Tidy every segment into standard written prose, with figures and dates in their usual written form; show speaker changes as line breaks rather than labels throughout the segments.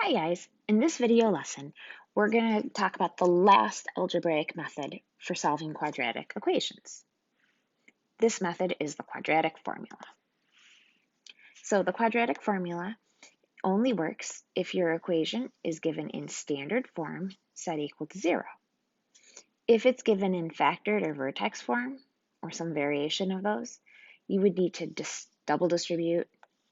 Hi guys, in this video lesson, we're going to talk about the last algebraic method for solving quadratic equations. This method is the quadratic formula. So the quadratic formula only works if your equation is given in standard form set equal to 0. If it's given in factored or vertex form, or some variation of those, you would need to double distribute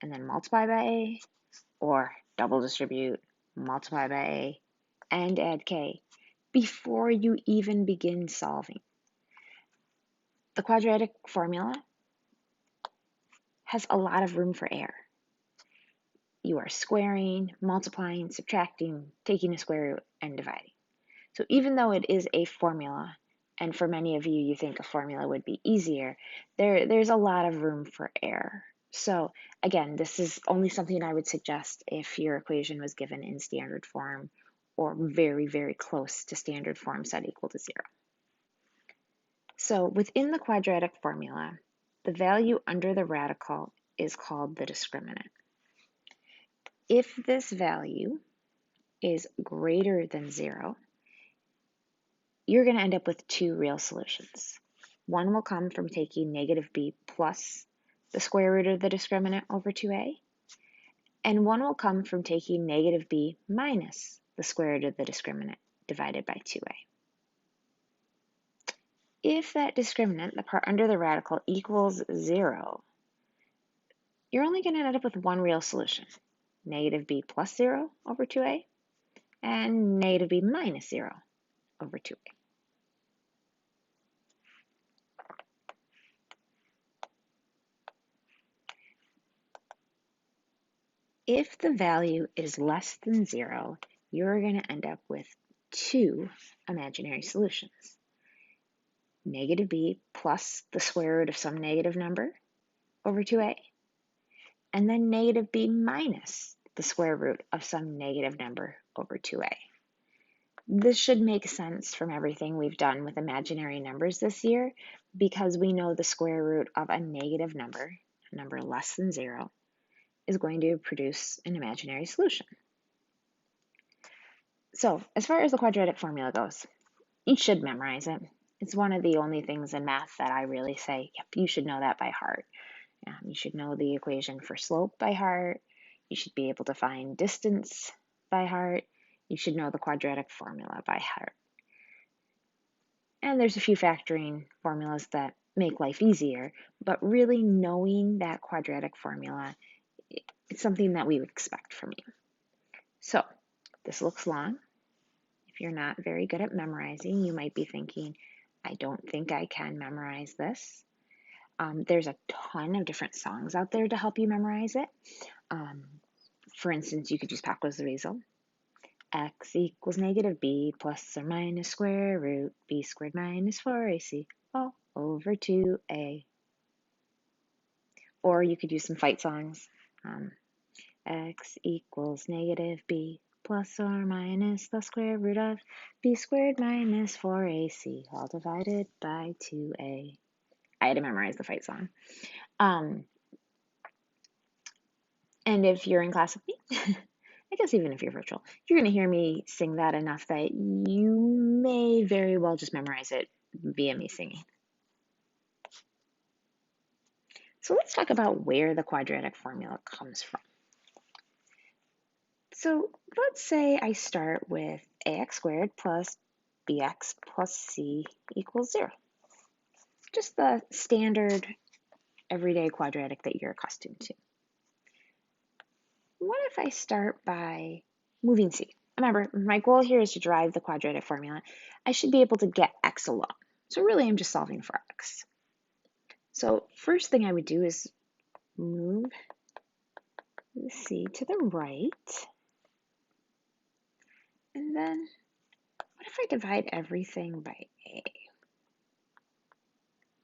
and then multiply by a, or double distribute, multiply by a, and add k before you even begin solving. The quadratic formula has a lot of room for error. You are squaring, multiplying, subtracting, taking a square root, and dividing. So even though it is a formula, and for many of you, you think a formula would be easier, there's a lot of room for error. So again, this is only something I would suggest if your equation was given in standard form or very, very close to standard form set equal to 0. So within the quadratic formula, the value under the radical is called the discriminant. If this value is greater than 0, you're going to end up with two real solutions. One will come from taking negative b plus the square root of the discriminant over 2a, and one will come from taking negative b minus the square root of the discriminant divided by 2a. If that discriminant, the part under the radical, equals 0, you're only going to end up with one real solution, negative b plus 0 over 2a, and negative b minus 0 over 2a. If the value is less than 0, you're going to end up with two imaginary solutions. Negative b plus the square root of some negative number over 2a, and then negative b minus the square root of some negative number over 2a. This should make sense from everything we've done with imaginary numbers this year, because we know the square root of a negative number, a number less than 0, is going to produce an imaginary solution. So as far as the quadratic formula goes, you should memorize it. It's one of the only things in math that I really say, yep, you should know that by heart. You should know the equation for slope by heart. You should be able to find distance by heart. You should know the quadratic formula by heart. And there's a few factoring formulas that make life easier, but really knowing that quadratic formula, it's something that we would expect from you. So this looks long. If you're not very good at memorizing, you might be thinking, I don't think I can memorize this. There's a ton of different songs out there to help you memorize it. For instance, you could use Paco's the Weasel. X equals negative b plus or minus square root b squared minus 4ac all over 2a. Or you could use some fight songs. X equals negative b plus or minus the square root of b squared minus 4ac all divided by 2a. I had to memorize the fight song. And if you're in class with me, I guess even if you're virtual, you're going to hear me sing that enough that you may very well just memorize it via me singing. So let's talk about where the quadratic formula comes from. So let's say I start with ax squared plus bx plus c equals 0. Just the standard everyday quadratic that you're accustomed to. What if I start by moving c? Remember, my goal here is to derive the quadratic formula. I should be able to get x alone. So really, I'm just solving for x. So first thing I would do is move the c to the right. And then what if I divide everything by a?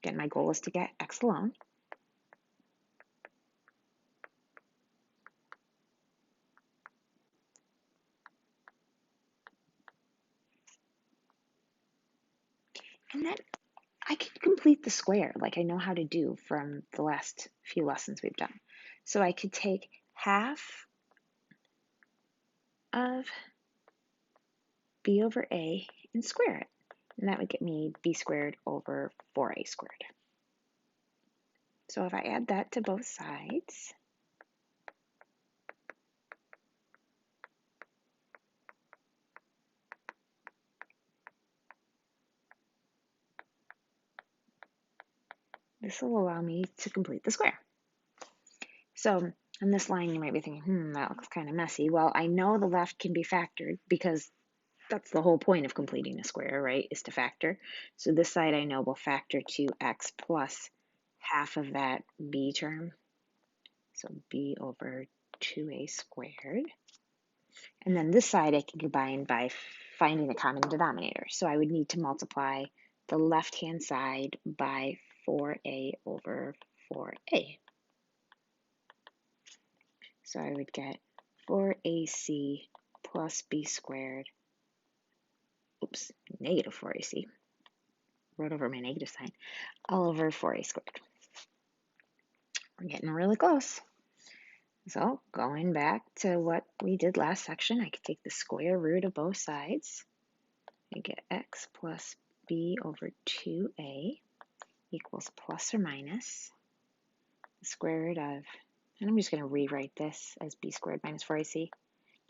Again, my goal is to get x alone. And then I could complete the square like I know how to do from the last few lessons we've done. So I could take half of b over a and square it. And that would get me b squared over 4a squared. So if I add that to both sides, this will allow me to complete the square. So on this line, you might be thinking, that looks kind of messy. Well, I know the left can be factored because that's the whole point of completing a square, right, is to factor. So this side I know will factor to x plus half of that b term. So b over 2a squared. And then this side I can combine by finding a common denominator. So I would need to multiply the left-hand side by 4a over 4a. So I would get 4ac plus b squared, negative 4ac, wrote over my negative sign, all over 4a squared. We're getting really close. So going back to what we did last section, I could take the square root of both sides. I get x plus b over 2a equals plus or minus the square root of, and I'm just going to rewrite this as b squared minus 4ac.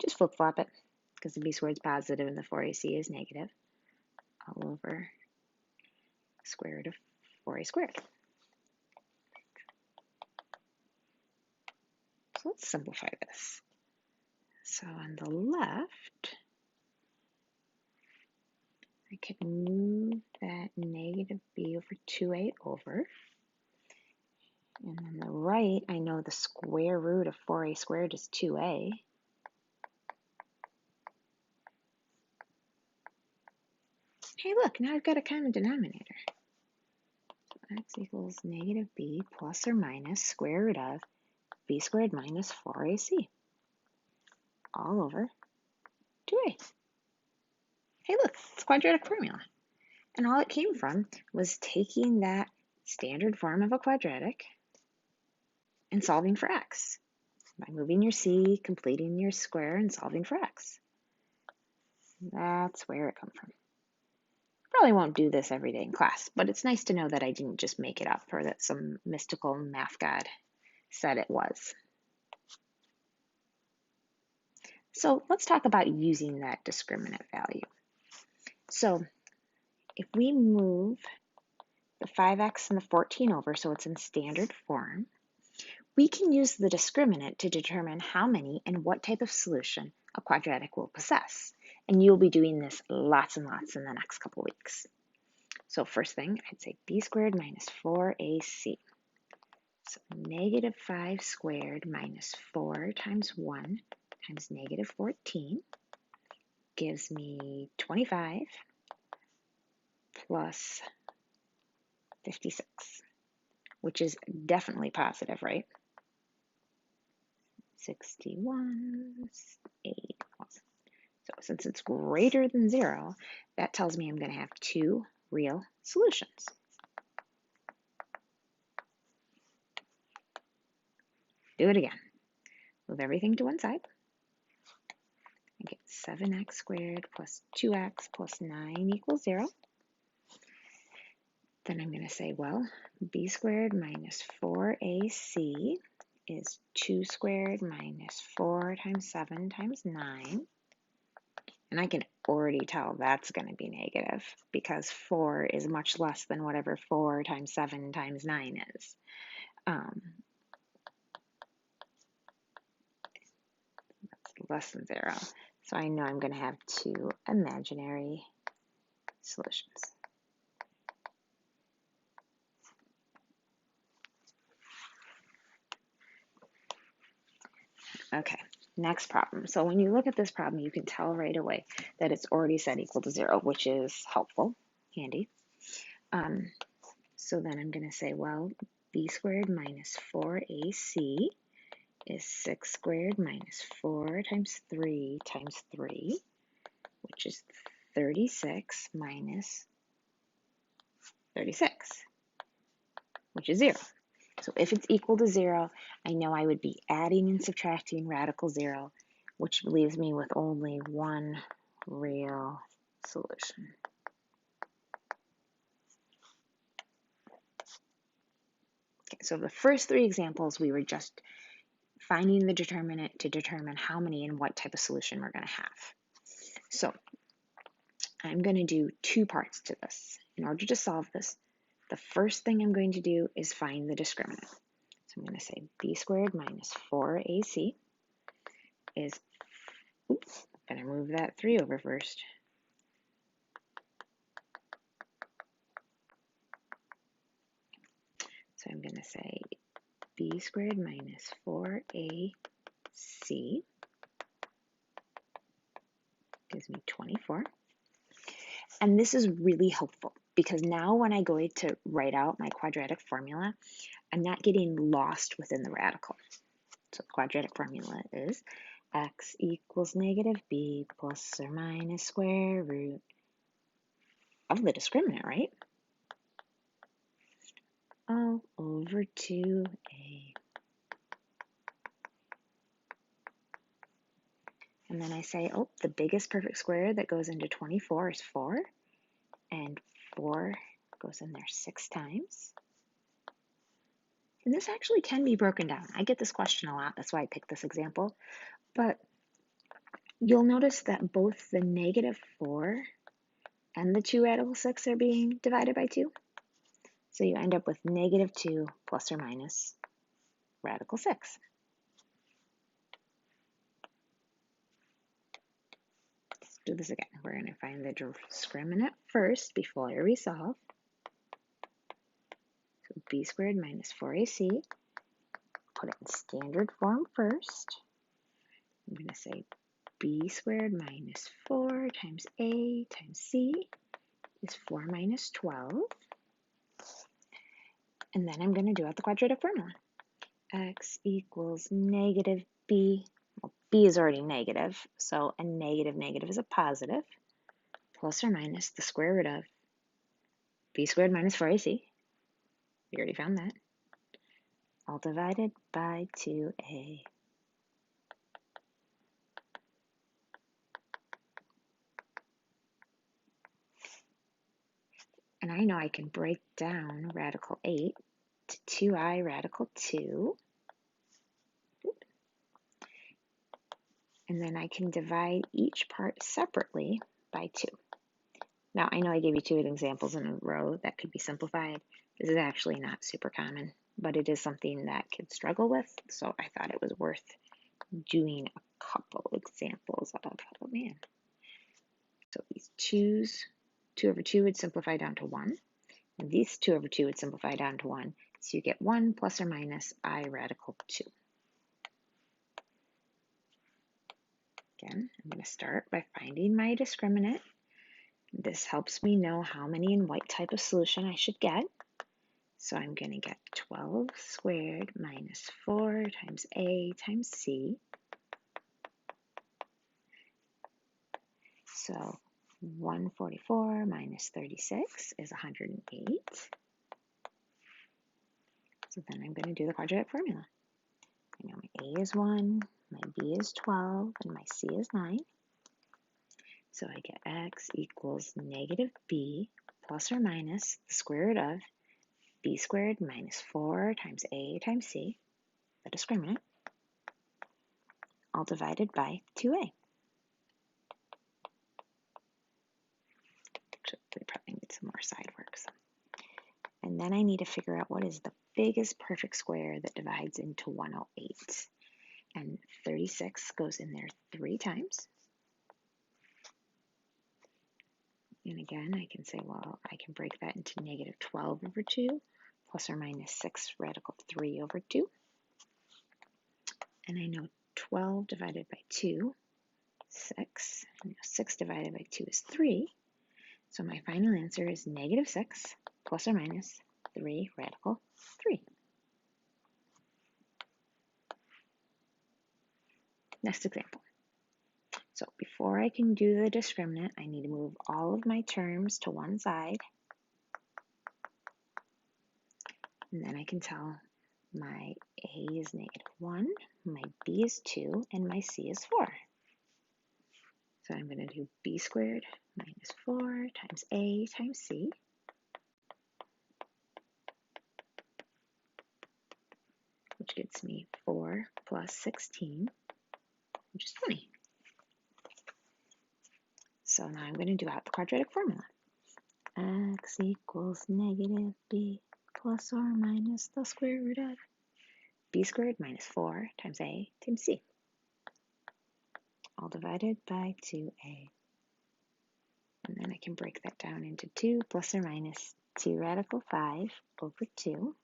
Just flip-flop it, because the b squared is positive and the 4ac is negative, all over square root of 4a squared. So let's simplify this. So on the left, I could move that negative b over 2a over. And on the right, I know the square root of 4a squared is 2a. Hey, look, now I've got a common denominator. X equals negative b plus or minus square root of b squared minus 4ac, all over 2a. Hey, look, it's a quadratic formula. And all it came from was taking that standard form of a quadratic and solving for x by moving your c, completing your square, and solving for x. That's where it comes from. Probably won't do this every day in class, but it's nice to know that I didn't just make it up or that some mystical math god said it was. So let's talk about using that discriminant value. So if we move the 5x and the 14 over so it's in standard form, we can use the discriminant to determine how many and what type of solution a quadratic will possess. And you'll be doing this lots and lots in the next couple weeks. So first thing, I'd say b squared minus 4ac. So negative 5 squared minus 4 times 1 times negative 14 gives me 25 plus 56, which is definitely positive, right? 61, 8. So since it's greater than 0, that tells me I'm going to have two real solutions. Do it again. Move everything to one side. I get 7x squared plus 2x plus 9 equals 0. Then I'm going to say, well, b squared minus 4ac is 2 squared minus 4 times 7 times 9. And I can already tell that's going to be negative because 4 is much less than whatever 4 times 7 times 9 is. That's less than 0. So I know I'm going to have two imaginary solutions. Okay, next problem. So when you look at this problem, you can tell right away that it's already set equal to 0, which is helpful, handy. So then I'm going to say, well, b squared minus 4ac is 6 squared minus 4 times 3 times 3, which is 36 minus 36, which is 0. So if it's equal to 0, I know I would be adding and subtracting radical 0 which leaves me with only one real solution. Okay, so the first three examples, we were just finding the determinant to determine how many and what type of solution we're going to have. So I'm going to do two parts to this. In order to solve this, the first thing I'm going to do is find the discriminant. So I'm going to say b squared minus 4ac is, oops, I'm going to move that 3 over first. So I'm going to say b squared minus 4ac gives me 24. And this is really helpful because now when I go to write out my quadratic formula, I'm not getting lost within the radical. So the quadratic formula is x equals negative b plus or minus square root of the discriminant, right? All over 2a. And then I say, oh, the biggest perfect square that goes into 24 is 4. And 4 goes in there 6 times. And this actually can be broken down. I get this question a lot. That's why I picked this example. But you'll notice that both the negative 4 and the 2 radical 6 are being divided by 2. So you end up with negative 2 plus or minus radical 6. Let's do this again. We're going to find the discriminant first before I resolve. So b squared minus 4ac. Put it in standard form first. I'm going to say b squared minus 4 times a times c is 4 minus 12. And then I'm going to do out the quadratic formula. X equals negative b. Well, b is already negative, so a negative negative is a positive, plus or minus the square root of b squared minus 4ac. We already found that. All divided by 2a. And I know I can break down radical 8 to 2i radical 2. And then I can divide each part separately by 2. Now, I know I gave you 2 examples in a row that could be simplified. This is actually not super common, but it is something that kids struggle with, so I thought it was worth doing a couple examples of. Oh man. So these 2 over 2 would simplify down to 1, and these 2 over 2 would simplify down to 1, so you get 1 plus or minus I radical 2. Again, I'm going to start by finding my discriminant. This helps me know how many and what type of solution I should get. So I'm going to get 12 squared minus 4 times a times c. So 144 minus 36 is 108. So then I'm going to do the quadratic formula. I know my a is 1, my b is 12, and my c is 9. So I get x equals negative b plus or minus the square root of b squared minus 4 times a times c, the discriminant, all divided by 2a. We probably need some more side work. And then I need to figure out what is the biggest perfect square that divides into 108. And 36 goes in there 3 times. And again, I can say, well, I can break that into negative 12 over 2 plus or minus 6 radical 3 over 2. And I know 12 divided by 2, 6. I know 6 divided by 2 is 3. So my final answer is negative 6 plus or minus 3 radical 3. Next example. So before I can do the discriminant, I need to move all of my terms to one side. And then I can tell my a is negative 1, my b is 2, and my c is 4. So I'm going to do b squared minus 4 times a times c, which gets me 4 plus 16, which is 20. So now I'm going to do out the quadratic formula. X equals negative b plus or minus the square root of b squared minus 4 times a times c, all divided by 2a. And then I can break that down into 2 plus or minus 2 radical 5 over 2.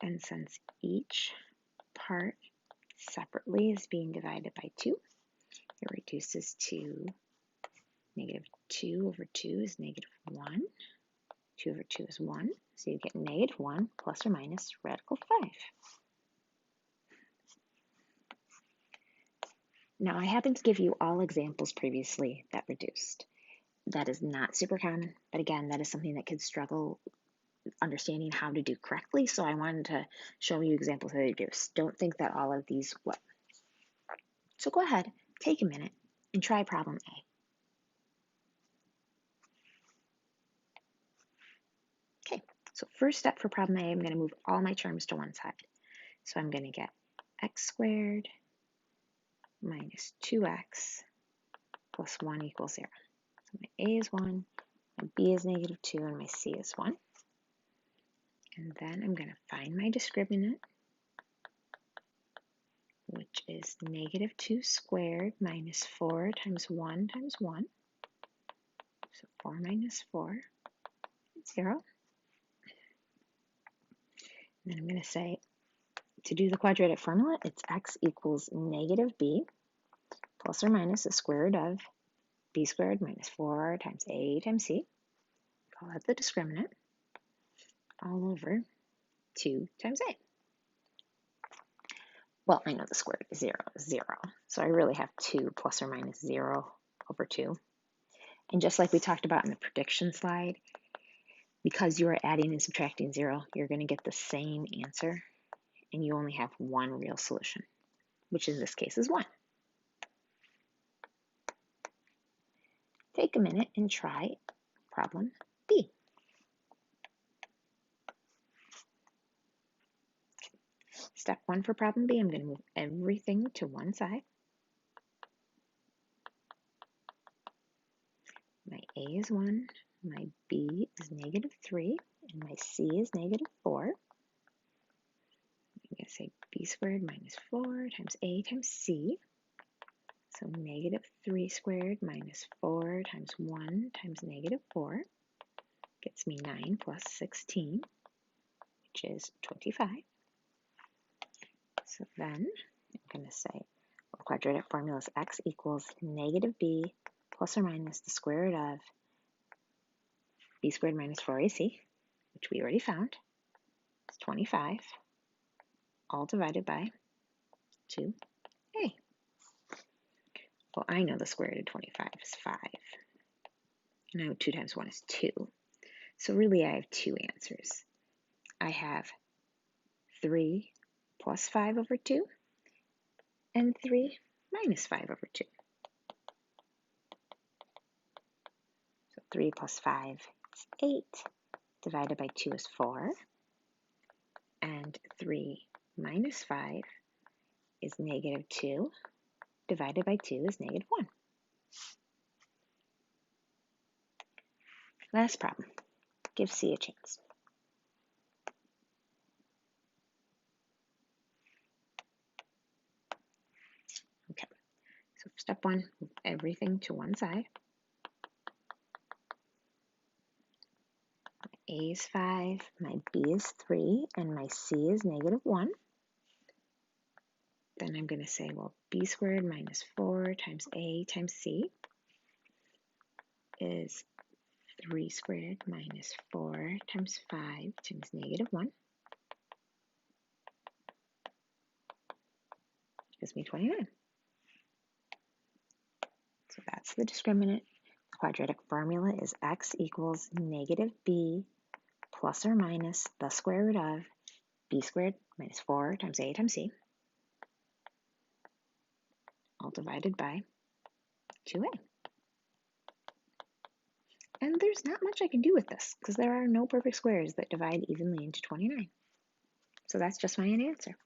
And since each part separately is being divided by 2, it reduces to negative 2 over 2 is negative 1. 2 over 2 is 1, so you get negative 1 plus or minus radical 5. Now, I happened to give you all examples previously that reduced. That is not super common, but again, that is something that kids struggle understanding how to do correctly, so I wanted to show you examples that reduce. Don't think that all of these will. So go ahead, take a minute, and try problem A. Okay, so first step for problem A, I'm going to move all my terms to one side. So I'm going to get x squared minus 2x plus 1 equals 0. So my a is 1, my b is negative 2, and my c is 1. And then I'm going to find my discriminant, which is negative 2 squared minus 4 times 1 times 1. So 4 minus 4 is 0. And then I'm going to say, to do the quadratic formula, it's x equals negative b plus or minus the square root of b squared minus 4 times a times c. Call that the discriminant, all over 2 times a. Well, I know the square root is 0 is 0, so I really have 2 plus or minus 0 over 2. And just like we talked about in the prediction slide, because you are adding and subtracting 0, you're going to get the same answer, and you only have one real solution, which in this case is 1. Take a minute and try problem B. Step 1 for problem B, I'm going to move everything to one side. My A is 1, my B is negative 3, and my C is negative 4. I'm going to say B squared minus 4 times A times C. So negative 3 squared minus 4 times 1 times negative 4 gets me 9 plus 16, which is 25. So then I'm going to say, well, the quadratic formula is x equals negative b plus or minus the square root of b squared minus 4ac, which we already found. It's 25, all divided by 2a. Well, I know the square root of 25 is 5. And I know 2 times 1 is 2. So really I have two answers. I have 3 plus 5 over 2 and 3 minus 5 over 2. So 3 plus 5 is 8, divided by 2 is 4, and 3 minus 5 is negative 2, divided by 2 is negative 1. Last problem. Give C a chance. Okay, so step 1, move everything to one side. My A is 5, my B is 3, and my C is negative 1. Then I'm going to say, well, B squared minus 4 times A times C is 3 squared minus 4 times 5 times negative 1. Gives me 29. So that's the discriminant. The quadratic formula is x equals negative b plus or minus the square root of b squared minus 4 times a times c, all divided by 2a. And there's not much I can do with this because there are no perfect squares that divide evenly into 29. So that's just my answer.